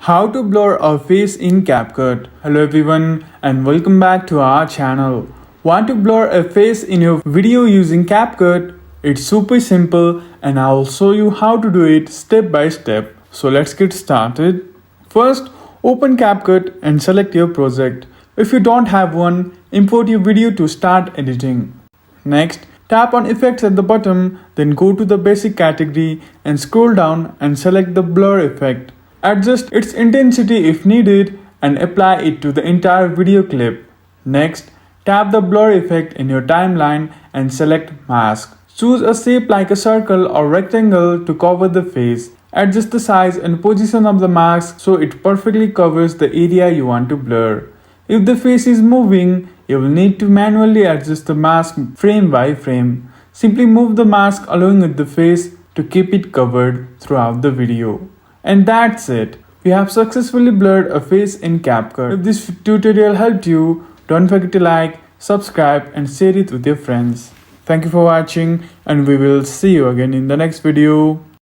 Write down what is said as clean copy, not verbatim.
How to blur a face in CapCut. Hello everyone and welcome back to our channel. Want to blur a face in your video using CapCut? It's super simple and I'll show you how to do it step by step. So let's get started. First, open CapCut and select your project. If you don't have one, import your video to start editing. Next, tap on effects at the bottom, then go to the basic category and scroll down and select the blur effect. Adjust its intensity if needed and apply it to the entire video clip. Next, tap the blur effect in your timeline and select mask. Choose a shape like a circle or rectangle to cover the face. Adjust the size and position of the mask so it perfectly covers the area you want to blur. If the face is moving, you will need to manually adjust the mask frame by frame. Simply move the mask along with the face to keep it covered throughout the video. And that's it. We have successfully blurred a face in CapCut. If this tutorial helped you, don't forget to like, subscribe and share it with your friends. Thank you for watching and we will see you again in the next video.